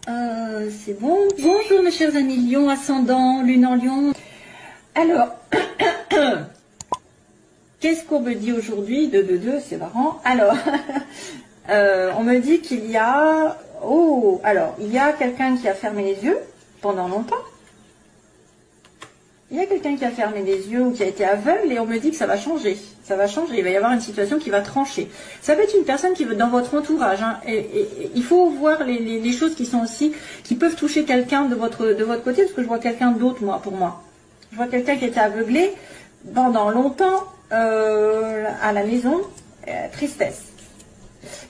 C'est bon. Bonjour mes chers amis Lion, ascendant, lune en Lion. Alors, qu'est-ce qu'on me dit aujourd'hui? 2, c'est marrant. Alors, on me dit qu'il y a... Oh, alors, il y a quelqu'un qui a fermé les yeux pendant longtemps. Il y a quelqu'un qui a fermé les yeux ou qui a été aveugle et on me dit que ça va changer. Ça va changer, il va y avoir une situation qui va trancher. Ça peut être une personne qui veut dans votre entourage. Hein, et il faut voir les choses qui sont aussi, qui peuvent toucher quelqu'un de votre côté, parce que je vois quelqu'un d'autre, moi, pour moi. Je vois quelqu'un qui était aveuglé pendant longtemps à la maison, tristesse.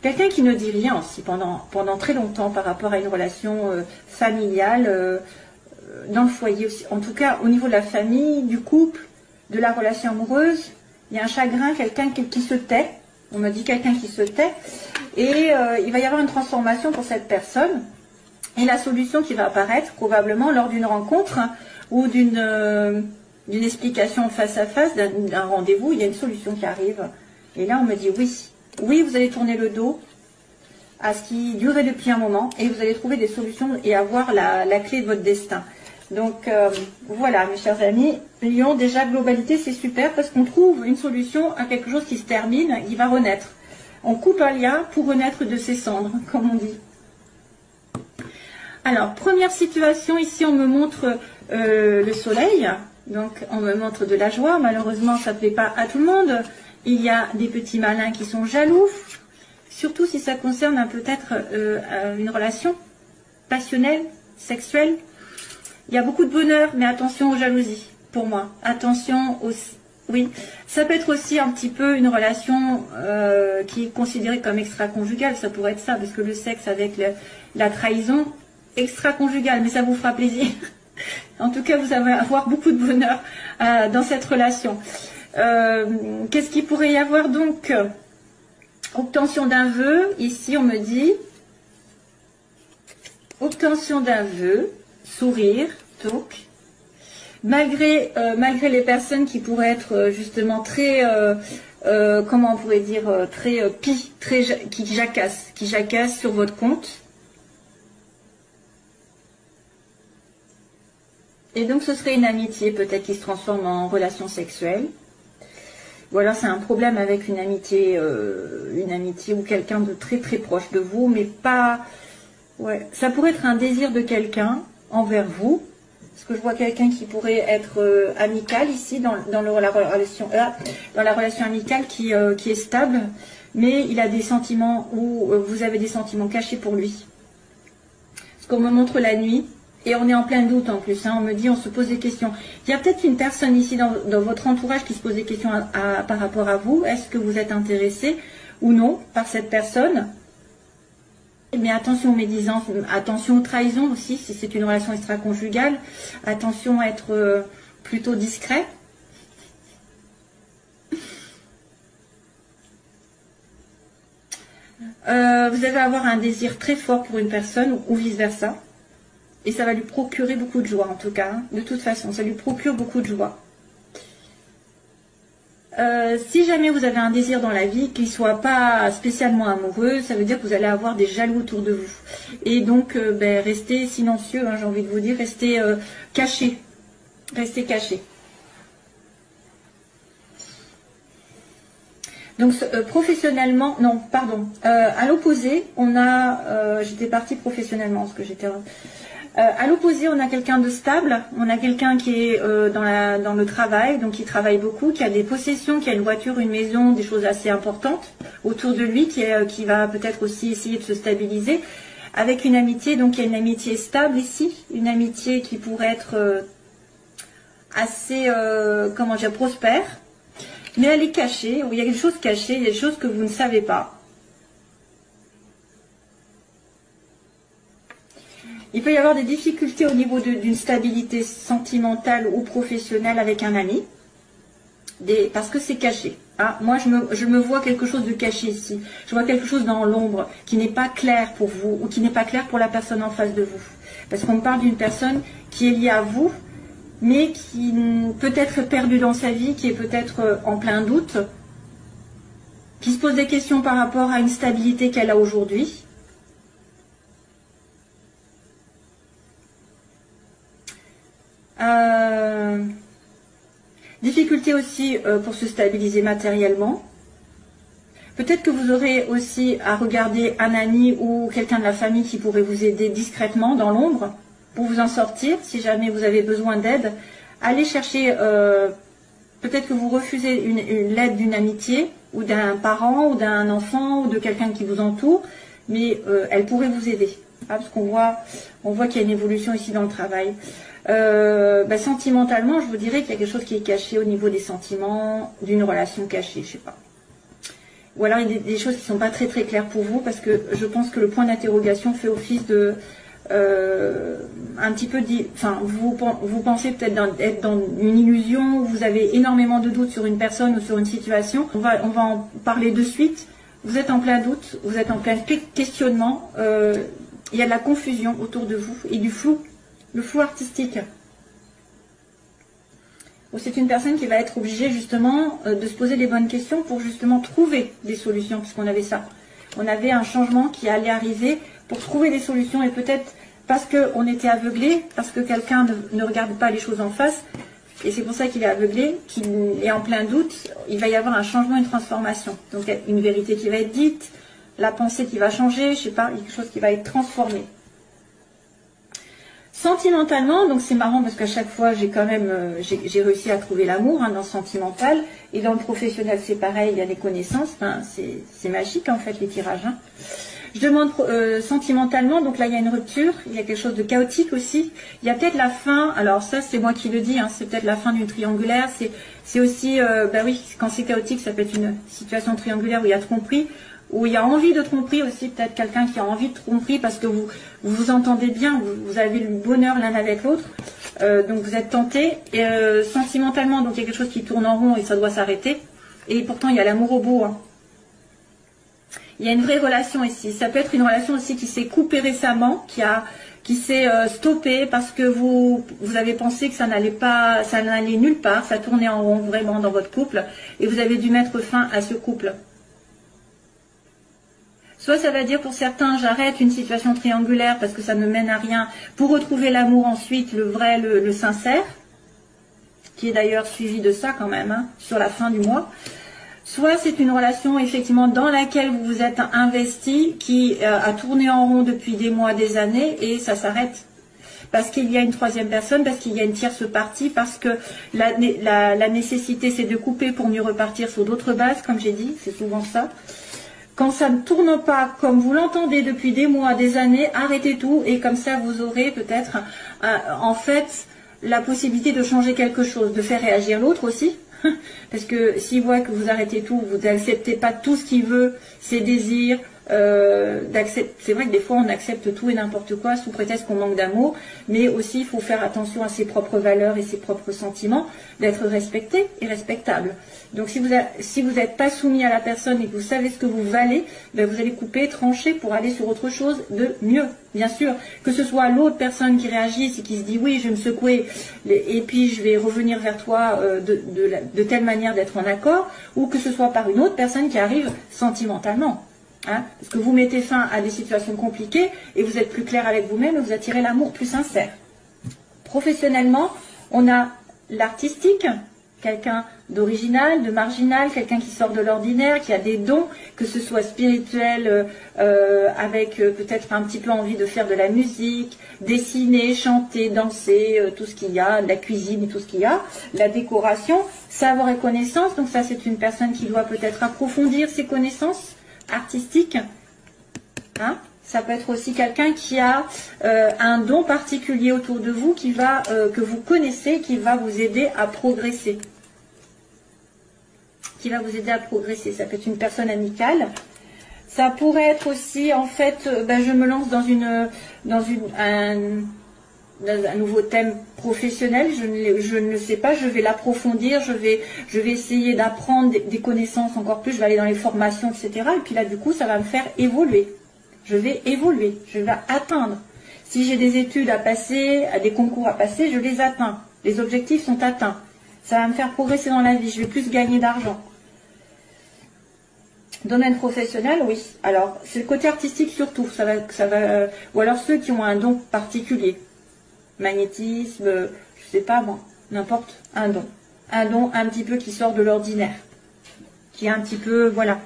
Quelqu'un qui ne dit rien aussi pendant très longtemps par rapport à une relation familiale, dans le foyer aussi, en tout cas au niveau de la famille, du couple, de la relation amoureuse, il y a un chagrin, quelqu'un qui se tait, on me dit quelqu'un qui se tait, et il va y avoir une transformation pour cette personne, et la solution qui va apparaître probablement lors d'une rencontre ou d'une explication face à face, d'un rendez-vous, il y a une solution qui arrive, et là on me dit oui, vous allez tourner le dos à ce qui durait depuis un moment, et vous allez trouver des solutions et avoir la clé de votre destin. Donc voilà mes chers amis, Lion, déjà globalité c'est super parce qu'on trouve une solution à quelque chose qui se termine, qui va renaître. On coupe un lien pour renaître de ses cendres, comme on dit. Alors première situation, ici on me montre le soleil, donc on me montre de la joie, malheureusement ça ne plaît pas à tout le monde. Il y a des petits malins qui sont jaloux, surtout si ça concerne peut-être une relation passionnelle, sexuelle. Il y a beaucoup de bonheur, mais attention aux jalousies, pour moi. Attention aussi. Oui, ça peut être aussi un petit peu une relation qui est considérée comme extra-conjugale. Ça pourrait être ça, parce que le sexe avec la trahison, extra-conjugale, mais ça vous fera plaisir. En tout cas, vous allez avoir beaucoup de bonheur dans cette relation. Qu'est-ce qu'il pourrait y avoir donc? Obtention d'un vœu. Ici, on me dit obtention d'un vœu. Sourire, donc, malgré les personnes qui pourraient être justement très, comment on pourrait dire, qui jacassent sur votre compte. Et donc ce serait une amitié peut-être qui se transforme en relation sexuelle. Ou alors c'est un problème avec une amitié ou quelqu'un de très très proche de vous, mais pas... Ouais, ça pourrait être un désir de quelqu'un envers vous, parce que je vois quelqu'un qui pourrait être amical ici dans la relation amicale qui est stable, mais il a des sentiments ou vous avez des sentiments cachés pour lui. Parce qu'on me montre la nuit et on est en plein doute en plus, hein, on me dit, on se pose des questions. Il y a peut-être une personne ici dans votre entourage qui se pose des questions par rapport à vous. Est-ce que vous êtes intéressé ou non par cette personne? Mais attention aux médisances, attention aux trahisons aussi, si c'est une relation extra-conjugale. Attention à être plutôt discret. Vous allez avoir un désir très fort pour une personne ou vice-versa. Et ça va lui procurer beaucoup de joie en tout cas. Hein. De toute façon, ça lui procure beaucoup de joie. Si jamais vous avez un désir dans la vie qui ne soit pas spécialement amoureux, ça veut dire que vous allez avoir des jaloux autour de vous. Et donc, restez silencieux, hein, j'ai envie de vous dire, restez caché. Restez caché. Donc, professionnellement, non, pardon, à l'opposé, on a, j'étais partie professionnellement, parce que j'étais... à l'opposé, on a quelqu'un de stable, on a quelqu'un qui est dans le travail, donc qui travaille beaucoup, qui a des possessions, qui a une voiture, une maison, des choses assez importantes autour de lui, qui va peut-être aussi essayer de se stabiliser, avec une amitié, donc il y a une amitié stable ici, une amitié qui pourrait être assez, comment dire, prospère, mais elle est cachée, il y a des choses cachées, il y a des choses que vous ne savez pas. Il peut y avoir des difficultés au niveau d'une stabilité sentimentale ou professionnelle avec un ami, parce que c'est caché. Ah, moi, je me vois quelque chose de caché ici. Je vois quelque chose dans l'ombre qui n'est pas clair pour vous ou qui n'est pas clair pour la personne en face de vous. Parce qu'on parle d'une personne qui est liée à vous, mais qui peut être perdue dans sa vie, qui est peut-être en plein doute, qui se pose des questions par rapport à une stabilité qu'elle a aujourd'hui. Difficulté aussi pour se stabiliser matériellement. Peut-être que vous aurez aussi à regarder un ami ou quelqu'un de la famille qui pourrait vous aider discrètement dans l'ombre pour vous en sortir. Si jamais vous avez besoin d'aide, allez chercher, peut-être que vous refusez l'aide d'une amitié ou d'un parent ou d'un enfant ou de quelqu'un qui vous entoure, mais elle pourrait vous aider. Ah, parce qu'on voit qu'il y a une évolution ici dans le travail. Sentimentalement, je vous dirais qu'il y a quelque chose qui est caché au niveau des sentiments, d'une relation cachée, je sais pas. Ou alors il y a des choses qui ne sont pas très très claires pour vous, parce que je pense que le point d'interrogation fait office de un petit peu vous pensez peut-être être dans une illusion, où vous avez énormément de doutes sur une personne ou sur une situation. On va en parler de suite. Vous êtes en plein doute, vous êtes en plein questionnement, il y a de la confusion autour de vous et du flou, le flou artistique. C'est une personne qui va être obligée justement de se poser les bonnes questions pour justement trouver des solutions, puisqu'on avait ça. On avait un changement qui allait arriver pour trouver des solutions, et peut-être parce qu'on était aveuglé, parce que quelqu'un ne regarde pas les choses en face, et c'est pour ça qu'il est aveuglé, qu'il est en plein doute, il va y avoir un changement, une transformation. Donc une vérité qui va être dite, la pensée qui va changer, je sais pas, quelque chose qui va être transformé. Sentimentalement, donc c'est marrant parce qu'à chaque fois j'ai quand même j'ai réussi à trouver l'amour dans le sentimental, et dans le professionnel c'est pareil, il y a des connaissances, c'est magique en fait les tirages. Je demande sentimentalement, donc là il y a une rupture, il y a quelque chose de chaotique aussi, il y a peut-être la fin, alors ça c'est moi qui le dis, c'est peut-être la fin d'une triangulaire, c'est aussi, oui, quand c'est chaotique ça peut être une situation triangulaire où il y a tromperie, où il y a envie de tromperie aussi, peut-être quelqu'un qui a envie de tromperie parce que vous vous entendez bien, vous avez le bonheur l'un avec l'autre, donc vous êtes tenté, et sentimentalement, donc il y a quelque chose qui tourne en rond et ça doit s'arrêter, et pourtant il y a l'amour au bout. Il y a une vraie relation ici, ça peut être une relation aussi qui s'est coupée récemment, qui s'est stoppée parce que vous avez pensé que ça n'allait nulle part, ça tournait en rond vraiment dans votre couple, et vous avez dû mettre fin à ce couple. Soit ça va dire pour certains, j'arrête une situation triangulaire parce que ça ne mène à rien, pour retrouver l'amour ensuite, le vrai, le sincère, qui est d'ailleurs suivi de ça quand même, sur la fin du mois. Soit c'est une relation effectivement dans laquelle vous vous êtes investi, qui a tourné en rond depuis des mois, des années, et ça s'arrête. Parce qu'il y a une troisième personne, parce qu'il y a une tierce partie, parce que la nécessité c'est de couper pour mieux repartir sur d'autres bases, comme j'ai dit, c'est souvent ça. Quand ça ne tourne pas comme vous l'entendez depuis des mois, des années, arrêtez tout, et comme ça vous aurez peut-être en fait la possibilité de changer quelque chose, de faire réagir l'autre aussi. Parce que s'il voit que vous arrêtez tout, vous n'acceptez pas tout ce qu'il veut, ses désirs, c'est vrai que des fois on accepte tout et n'importe quoi sous prétexte qu'on manque d'amour, mais aussi il faut faire attention à ses propres valeurs et ses propres sentiments, d'être respecté et respectable. Donc si vous n'êtes pas soumis à la personne et que vous savez ce que vous valez, vous allez couper, trancher pour aller sur autre chose de mieux. Bien sûr, que ce soit l'autre personne qui réagisse et qui se dit oui, je vais me secouer et puis je vais revenir vers toi de telle manière d'être en accord, ou que ce soit par une autre personne qui arrive sentimentalement. Parce que vous mettez fin à des situations compliquées et vous êtes plus clair avec vous-même et vous attirez l'amour plus sincère. Professionnellement, on a l'artistique, quelqu'un d'original, de marginal, quelqu'un qui sort de l'ordinaire, qui a des dons, que ce soit spirituel, avec peut-être un petit peu envie de faire de la musique, dessiner, chanter, danser, tout ce qu'il y a, de la cuisine, tout ce qu'il y a, la décoration, savoir et connaissance. Donc ça, c'est une personne qui doit peut-être approfondir ses connaissances artistiques. Ça peut être aussi quelqu'un qui a un don particulier autour de vous, que vous connaissez, qui va vous aider à progresser. Ça peut être une personne amicale. Ça pourrait être aussi, en fait, je me lance dans un nouveau thème professionnel, je ne le sais pas, je vais l'approfondir, je vais essayer d'apprendre des connaissances encore plus, je vais aller dans les formations, etc. Et puis là, du coup, ça va me faire évoluer. Je vais évoluer, je vais atteindre. Si j'ai des études à passer, des concours à passer, je les atteins. Les objectifs sont atteints. Ça va me faire progresser dans la vie, je vais plus gagner d'argent. Domaine professionnel, oui. Alors, c'est le côté artistique surtout. Ou alors ceux qui ont un don particulier. Magnétisme, je sais pas moi, n'importe, un don. un don un petit peu qui sort de l'ordinaire, qui est un petit peu, voilà.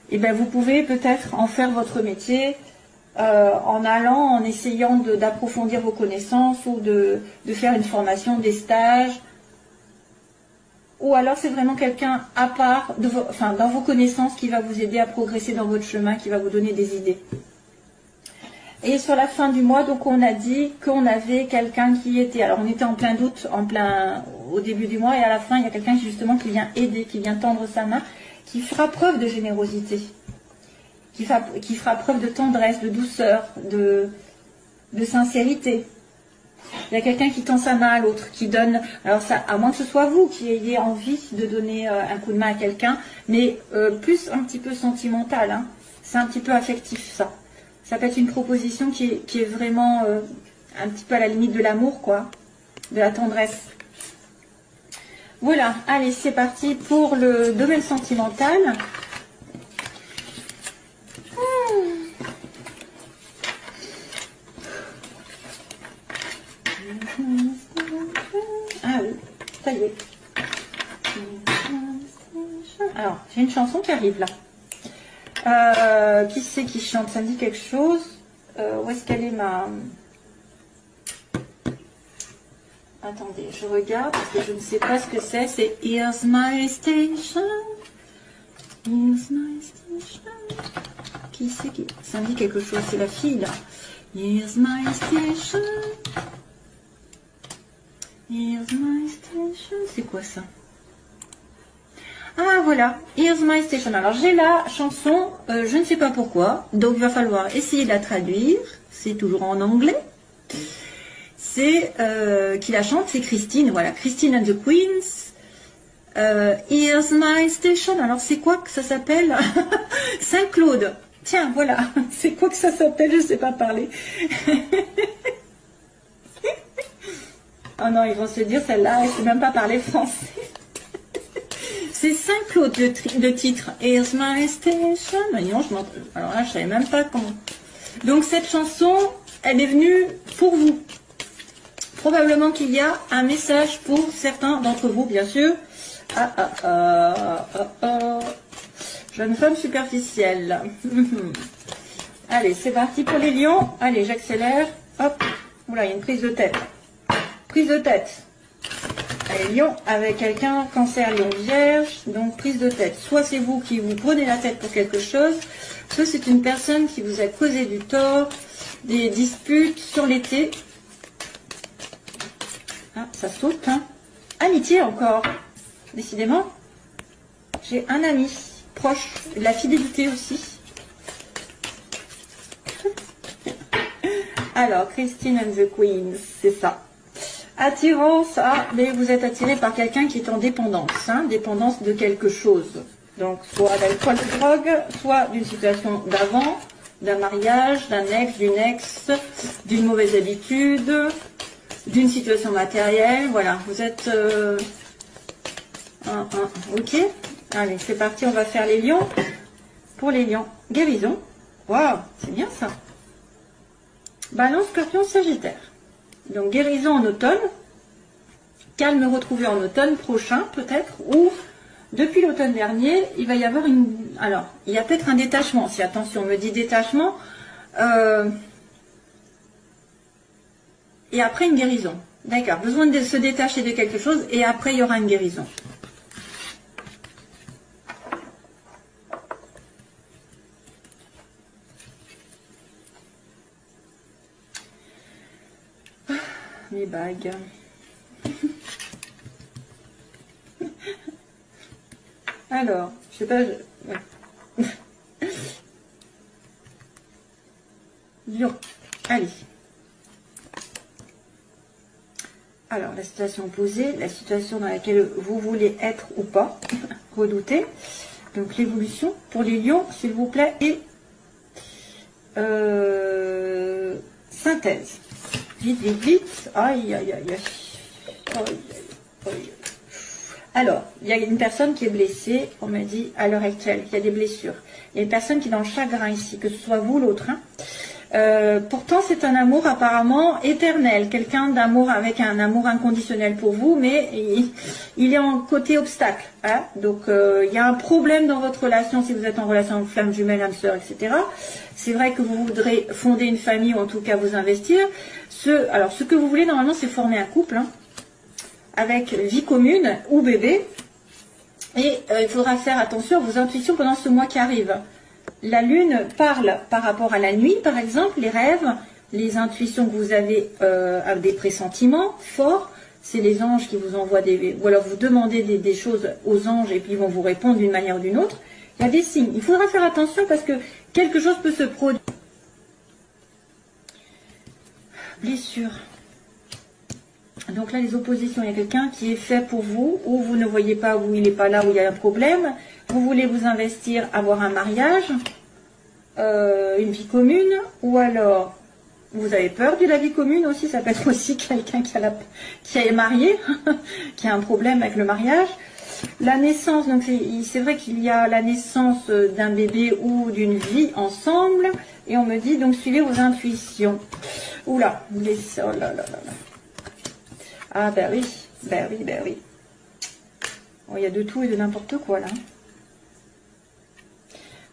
Et bien vous pouvez peut-être en faire votre métier en allant, en essayant d'approfondir vos connaissances ou de faire une formation, des stages. Ou alors c'est vraiment quelqu'un à part, enfin, dans vos connaissances qui va vous aider à progresser dans votre chemin, qui va vous donner des idées. Et sur la fin du mois, donc on a dit qu'on avait quelqu'un qui était, alors on était en plein doute, au début du mois, et à la fin il y a quelqu'un justement qui vient aider, qui vient tendre sa main, qui fera preuve de générosité, qui fera preuve de tendresse, de douceur, de sincérité. Il y a quelqu'un qui tend sa main à l'autre, qui donne, alors ça, à moins que ce soit vous qui ayez envie de donner un coup de main à quelqu'un, mais plus un petit peu sentimental, hein. C'est un petit peu affectif ça. Ça peut être une proposition qui est vraiment un petit peu à la limite de l'amour, quoi, de la tendresse. Voilà, allez, c'est parti pour le domaine sentimental. Ah oui, ça y est. Alors, j'ai une chanson qui arrive là. Qui c'est qui chante? Ça me dit quelque chose. Où est-ce qu'elle est ma... Attendez, je regarde parce que je ne sais pas ce que c'est. C'est Here's My Station. Here's My Station. Qui c'est qui... Ça me dit quelque chose, c'est la fille là. Here's My Station. Here's My Station. C'est quoi ça? Ah voilà, Here's My Station. Alors j'ai la chanson, je ne sais pas pourquoi, donc il va falloir essayer de la traduire. C'est toujours en anglais. C'est qui la chante, c'est Christine. Voilà, Christine and the Queens. Here's My Station. Alors c'est quoi que ça s'appelle? Saint-Claude. Tiens, voilà. C'est quoi que ça s'appelle? Je ne sais pas parler. Oh non, ils vont se dire celle-là, elle ne sait même pas parler français. C'est Saint-Claude le titre. Here's My Station. Non, alors là, je ne savais même pas comment. Donc cette chanson, elle est venue pour vous. Probablement qu'il y a un message pour certains d'entre vous, bien sûr. Jeune femme superficielle. Allez, c'est parti pour les lions. Allez, j'accélère. Hop. Oula, il y a une prise de tête. Prise de tête. Allez, lion avec quelqu'un, cancer, lion, vierge. Donc, prise de tête. Soit c'est vous qui vous prenez la tête pour quelque chose, soit c'est une personne qui vous a causé du tort, des disputes sur l'été. Ah, ça saute, hein. Amitié encore. Décidément, j'ai un ami proche, de la fidélité aussi. Alors, Christine and the Queens, c'est ça. Attirance, mais vous êtes attiré par quelqu'un qui est en dépendance, hein, dépendance de quelque chose. Donc, soit d'alcool, de drogue, soit d'une situation d'avant, d'un mariage, d'un ex, d'une mauvaise habitude, d'une situation matérielle. Voilà, vous êtes... ok, allez, c'est parti, on va faire les lions. Pour les lions, guérison. Waouh, c'est bien ça. Balance, Scorpion, Sagittaire. Donc guérison en automne, calme retrouvé en automne prochain peut-être, ou depuis l'automne dernier, il va y avoir une... Alors, il y a peut-être un détachement, si attention, on me dit détachement, et après une guérison. D'accord, besoin de se détacher de quelque chose, et après il y aura une guérison. Les bagues. Alors, je sais pas. Ouais. Lion. Allez. Alors, la situation posée, la situation dans laquelle vous voulez être ou pas, redouter. Donc, l'évolution pour les lions, s'il vous plaît, et synthèse. Vite, vite, vite. Aïe, aïe, aïe, aïe. Alors, il y a une personne qui est blessée, on m'a dit à l'heure actuelle, qu'il y a des blessures. Il y a une personne qui est dans le chagrin ici, que ce soit vous ou l'autre. Hein. Pourtant, c'est un amour apparemment éternel, quelqu'un d'amour avec un amour inconditionnel pour vous, mais il est en côté obstacle. Hein. Donc, il y a un problème dans votre relation si vous êtes en relation avec flamme jumelle, âme sœur, etc. C'est vrai que vous voudrez fonder une famille ou en tout cas vous investir. Alors, ce que vous voulez normalement, c'est former un couple hein, avec vie commune ou bébé. Et il faudra faire attention à vos intuitions pendant ce mois qui arrive. La lune parle par rapport à la nuit, par exemple, les rêves, les intuitions que vous avez, des pressentiments forts. C'est les anges qui vous envoient ou alors vous demandez des choses aux anges et puis ils vont vous répondre d'une manière ou d'une autre. Il y a des signes. Il faudra faire attention parce que quelque chose peut se produire. Blessure. Donc là, les oppositions, il y a quelqu'un qui est fait pour vous, ou vous ne voyez pas, ou il n'est pas là, où il y a un problème. Vous voulez vous investir, avoir un mariage, une vie commune, ou alors vous avez peur de la vie commune aussi. Ça peut être aussi quelqu'un qui est marié, qui a un problème avec le mariage. La naissance, donc c'est vrai qu'il y a la naissance d'un bébé ou d'une vie ensemble, et on me dit donc suivez vos intuitions. Oula, oh là là là là. Ah ben oui, ben oui, ben oui. Oh, il y a de tout et de n'importe quoi là.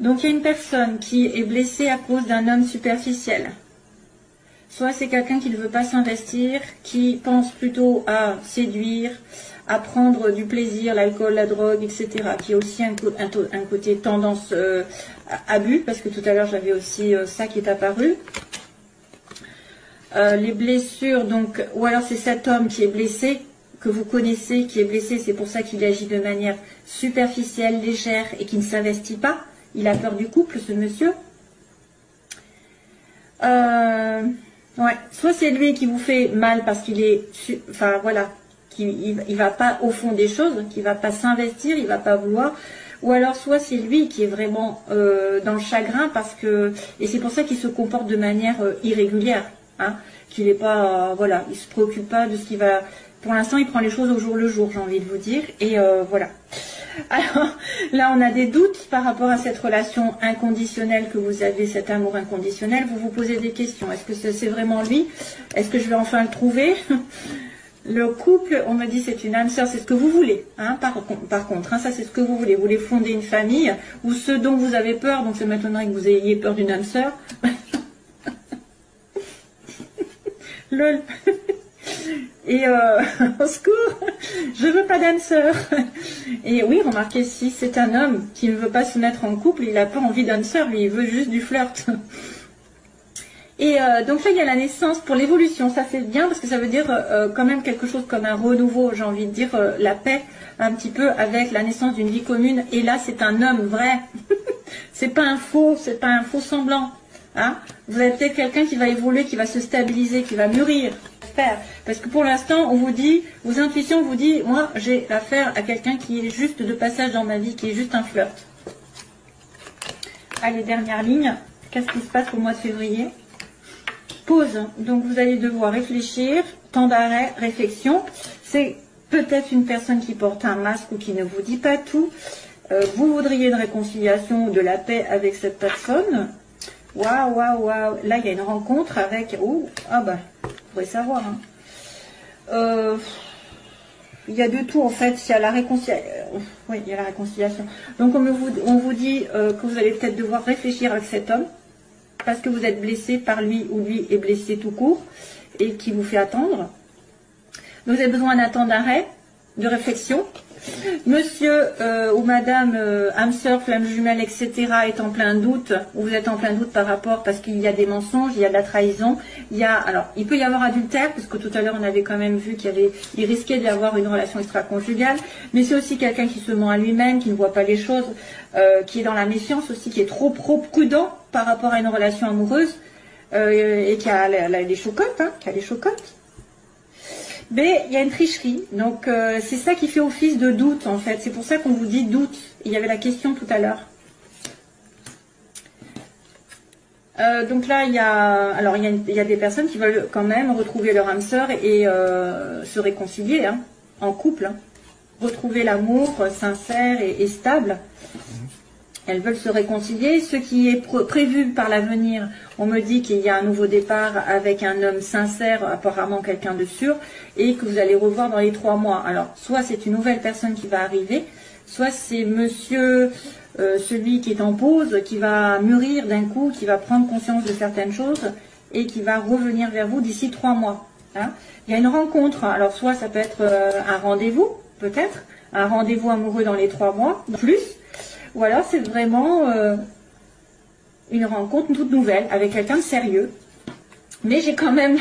Donc il y a une personne qui est blessée à cause d'un homme superficiel. Soit c'est quelqu'un qui ne veut pas s'investir, qui pense plutôt à séduire, à prendre du plaisir, l'alcool, la drogue, etc. Qui a aussi un côté tendance abus, parce que tout à l'heure j'avais aussi ça qui est apparu. Les blessures, donc, ou alors c'est cet homme qui est blessé, que vous connaissez, qui est blessé, c'est pour ça qu'il agit de manière superficielle, légère et qui ne s'investit pas. Il a peur du couple, ce monsieur. Ouais. Soit c'est lui qui vous fait mal parce qu'il est, enfin voilà, il va pas au fond des choses, qu'il va pas s'investir, il va pas vouloir. Ou alors soit c'est lui qui est vraiment dans le chagrin parce que, et c'est pour ça qu'il se comporte de manière irrégulière. Hein, qu'il n'est pas, voilà, il se préoccupe pas de ce qui va. Pour l'instant, il prend les choses au jour le jour, j'ai envie de vous dire. Et voilà. Alors là, on a des doutes par rapport à cette relation inconditionnelle que vous avez, cet amour inconditionnel. Vous vous posez des questions. Est-ce que c'est vraiment lui? Est-ce que je vais enfin le trouver? Le couple, on me dit c'est une âme sœur, c'est ce que vous voulez. Hein, par contre, hein, ça c'est ce que vous voulez. Vous voulez fonder une famille ou ce dont vous avez peur. Donc ça m'étonnerait que vous ayez peur d'une âme sœur. Lol. Et au secours, je veux pas d'âme sœur. Et oui, remarquez, si c'est un homme qui ne veut pas se mettre en couple, il n'a pas envie d'âme sœur, lui, il veut juste du flirt. Et donc là, il y a la naissance pour l'évolution. Ça, c'est bien parce que ça veut dire quand même quelque chose comme un renouveau, j'ai envie de dire, la paix un petit peu avec la naissance d'une vie commune. Et là, c'est un homme vrai. c'est pas un faux semblant. Hein, vous avez peut-être quelqu'un qui va évoluer, qui va se stabiliser, qui va mûrir. Parce que pour l'instant, on vous dit, vos intuitions vous disent, moi, j'ai affaire à quelqu'un qui est juste de passage dans ma vie, qui est juste un flirt. Allez, dernière ligne. Qu'est-ce qui se passe au mois de février? Pause. Donc, vous allez devoir réfléchir. Temps d'arrêt, réflexion. C'est peut-être une personne qui porte un masque ou qui ne vous dit pas tout. Vous voudriez une réconciliation ou de la paix avec cette personne. Waouh, waouh, waouh. Là, il y a une rencontre avec... Oh, ah bah, vous pourrez savoir. Hein. Il y a de tout, en fait. Il y a la réconciliation. Oui, il y a la réconciliation. Donc, on vous dit que vous allez peut-être devoir réfléchir avec cet homme parce que vous êtes blessé par lui ou lui est blessé tout court et qui vous fait attendre. Donc, vous avez besoin d'un temps d'arrêt, de réflexion. Monsieur ou madame âme sœur, flamme jumelle, etc. est en plein doute, ou vous êtes en plein doute par rapport, parce qu'il y a des mensonges, il y a de la trahison, alors, il peut y avoir adultère, parce que tout à l'heure on avait quand même vu il risquait d'y avoir une relation extra-conjugale, mais c'est aussi quelqu'un qui se ment à lui-même, qui ne voit pas les choses, qui est dans la méfiance aussi, qui est trop prudent par rapport à une relation amoureuse, et qui a les chocottes, hein, qui a les chocottes. Mais il y a une tricherie, donc c'est ça qui fait office de doute en fait, c'est pour ça qu'on vous dit doute. Il y avait la question tout à l'heure. Donc là, il y a des personnes qui veulent quand même retrouver leur âme sœur et se réconcilier hein, en couple, hein. Retrouver l'amour sincère et stable. elles veulent se réconcilier. Ce qui est prévu par l'avenir, on me dit qu'il y a un nouveau départ avec un homme sincère, apparemment quelqu'un de sûr, et que vous allez revoir dans les 3 mois. Alors, soit c'est une nouvelle personne qui va arriver, soit c'est monsieur, celui qui est en pause, qui va mûrir d'un coup, qui va prendre conscience de certaines choses, et qui va revenir vers vous d'ici 3 mois. Hein. Il y a une rencontre, alors soit ça peut être un rendez-vous, peut-être, un rendez-vous amoureux dans les 3 mois, plus, ou alors c'est vraiment une rencontre toute nouvelle avec quelqu'un de sérieux. Mais j'ai quand même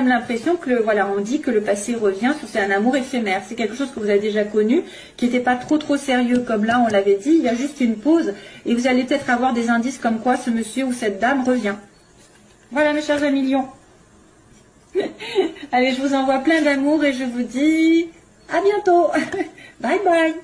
l'impression que, voilà, on dit que le passé revient, c'est un amour éphémère. C'est quelque chose que vous avez déjà connu, qui n'était pas trop sérieux, comme là on l'avait dit, il y a juste une pause, et vous allez peut-être avoir des indices comme quoi ce monsieur ou cette dame revient. Voilà mes chers amis lions. Allez, je vous envoie plein d'amour et je vous dis à bientôt. Bye bye.